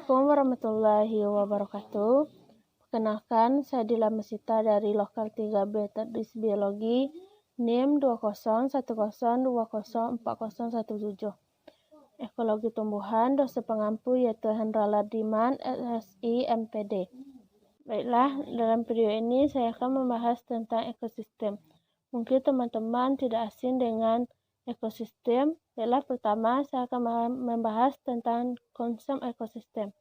Assalamualaikum warahmatullahi wabarakatuh. Perkenalkan, saya Dila Mesita dari Lokal 3B Teknik Biologi, NIM 20102040117. Ekologi tumbuhan, dosen pengampu yaitu Hendra Lardiman, SSI, MPD. Baiklah, dalam video ini saya akan membahas tentang ekosistem. Mungkin teman-teman tidak asing dengan ekosistem. Baiklah, pertama saya akan membahas tentang konsep ekosistem.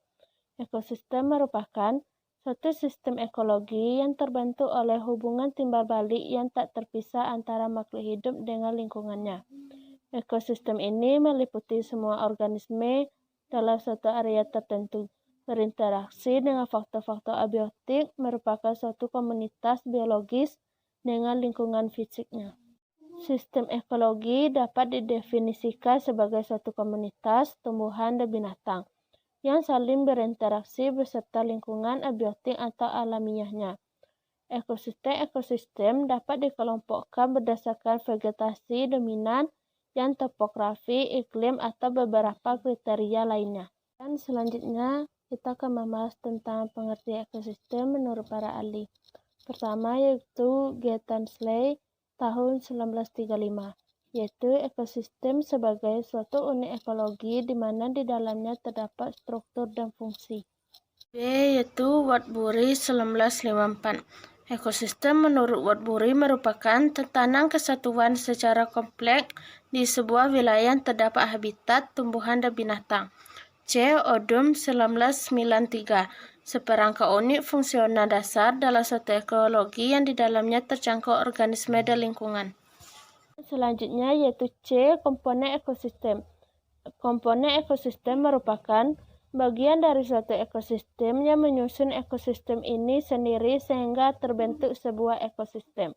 Ekosistem merupakan suatu sistem ekologi yang terbentuk oleh hubungan timbal balik yang tak terpisah antara makhluk hidup dengan lingkungannya. Ekosistem ini meliputi semua organisme dalam suatu area tertentu. Berinteraksi dengan faktor-faktor abiotik merupakan suatu komunitas biologis dengan lingkungan fisiknya. Sistem ekologi dapat didefinisikan sebagai suatu komunitas tumbuhan dan binatang yang saling berinteraksi beserta lingkungan abiotik atau alamiahnya. Ekosistem dapat dikelompokkan berdasarkan vegetasi dominan yang topografi, iklim, atau beberapa kriteria lainnya. Dan selanjutnya kita akan membahas tentang pengertian ekosistem menurut para ahli. Pertama yaitu G. Tansley tahun 1935, yaitu ekosistem sebagai suatu unit ekologi di mana di dalamnya terdapat struktur dan fungsi. B. Yaitu Woodbury 1954. Ekosistem menurut Woodbury merupakan tatanan kesatuan secara kompleks di sebuah wilayah yang terdapat habitat tumbuhan dan binatang. C. Odum 1993. Seperangkat unit fungsional dasar dalam suatu ekologi yang di dalamnya tercakup organisme dan lingkungan. Selanjutnya yaitu C. Komponen ekosistem. Komponen ekosistem merupakan bagian dari suatu ekosistem yang menyusun ekosistem ini sendiri sehingga terbentuk sebuah ekosistem.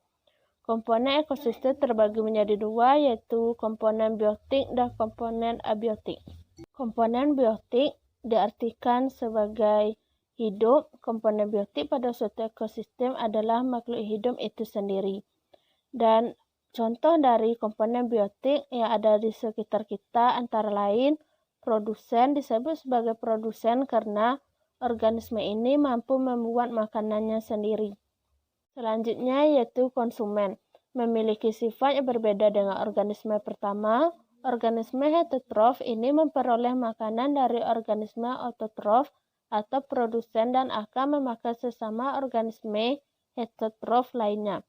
Komponen ekosistem terbagi menjadi dua, yaitu komponen biotik dan komponen abiotik. Komponen biotik diartikan sebagai hidup. Komponen biotik pada suatu ekosistem adalah makhluk hidup itu sendiri. Dan contoh dari komponen biotik yang ada di sekitar kita antara lain produsen. Disebut sebagai produsen karena organisme ini mampu membuat makanannya sendiri. Selanjutnya yaitu konsumen. Memiliki sifat yang berbeda dengan organisme pertama. Organisme heterotrof ini memperoleh makanan dari organisme autotrof atau produsen dan akan memakan sesama organisme heterotrof lainnya.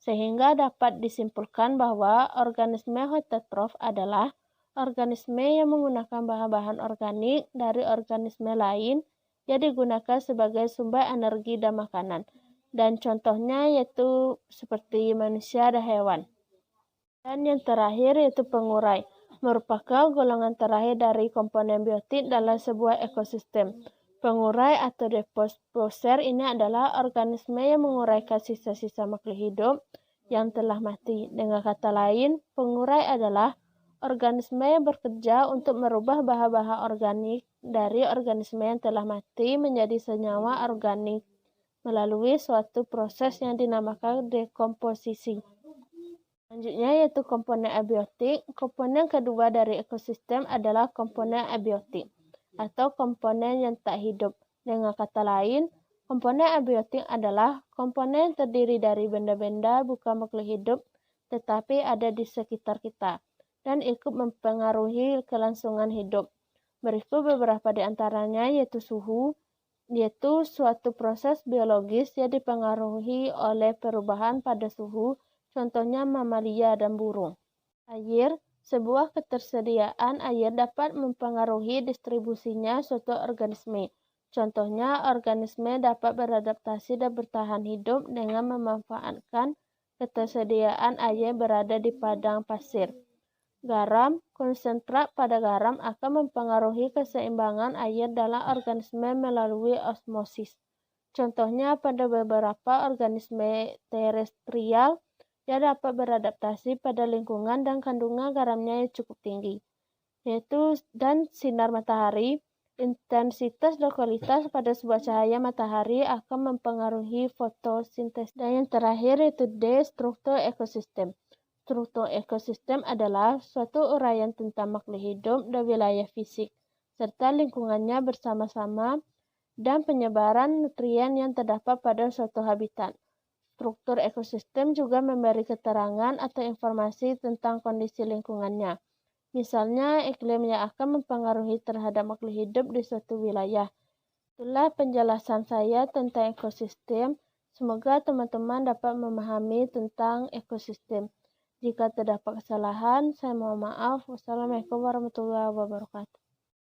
Sehingga dapat disimpulkan bahwa organisme heterotrof adalah organisme yang menggunakan bahan-bahan organik dari organisme lain yang digunakan sebagai sumber energi dan makanan. Dan contohnya yaitu seperti manusia dan hewan. Dan yang terakhir yaitu pengurai, merupakan golongan terakhir dari komponen biotik dalam sebuah ekosistem. Pengurai atau deposer ini adalah organisme yang menguraikan sisa-sisa makhluk hidup yang telah mati. Dengan kata lain, pengurai adalah organisme yang bekerja untuk merubah bahan-bahan organik dari organisme yang telah mati menjadi senyawa organik melalui suatu proses yang dinamakan dekomposisi. Selanjutnya yaitu komponen abiotik. Komponen kedua dari ekosistem adalah komponen abiotik atau komponen yang tak hidup. Dengan kata lain, komponen abiotik adalah komponen yang terdiri dari benda-benda bukan makhluk hidup tetapi ada di sekitar kita dan ikut mempengaruhi kelangsungan hidup. Berikut beberapa di antaranya yaitu suhu, yaitu suatu proses biologis yang dipengaruhi oleh perubahan pada suhu, contohnya mamalia dan burung. Air, sebuah ketersediaan air dapat mempengaruhi distribusinya suatu organisme. Contohnya, organisme dapat beradaptasi dan bertahan hidup dengan memanfaatkan ketersediaan air berada di padang pasir. Garam, konsentrat pada garam akan mempengaruhi keseimbangan air dalam organisme melalui osmosis. Contohnya pada beberapa organisme terestrial yang dapat beradaptasi pada lingkungan dan kandungan garamnya yang cukup tinggi. Yaitu dan sinar matahari, intensitas dan kualitas pada sebuah cahaya matahari akan mempengaruhi fotosintesis. Dan yang terakhir yaitu D. Struktur ekosistem. Struktur ekosistem adalah suatu uraian tentang makhluk hidup dan wilayah fisik. serta lingkungannya bersama-sama, dan penyebaran nutrien yang terdapat pada suatu habitat. Struktur ekosistem juga memberi keterangan atau informasi tentang kondisi lingkungannya. Misalnya, iklim yang akan mempengaruhi terhadap makhluk hidup di suatu wilayah. Itulah penjelasan saya tentang ekosistem. Semoga teman-teman dapat memahami tentang ekosistem. Jika terdapat kesalahan, saya mohon maaf. Wassalamualaikum warahmatullahi wabarakatuh.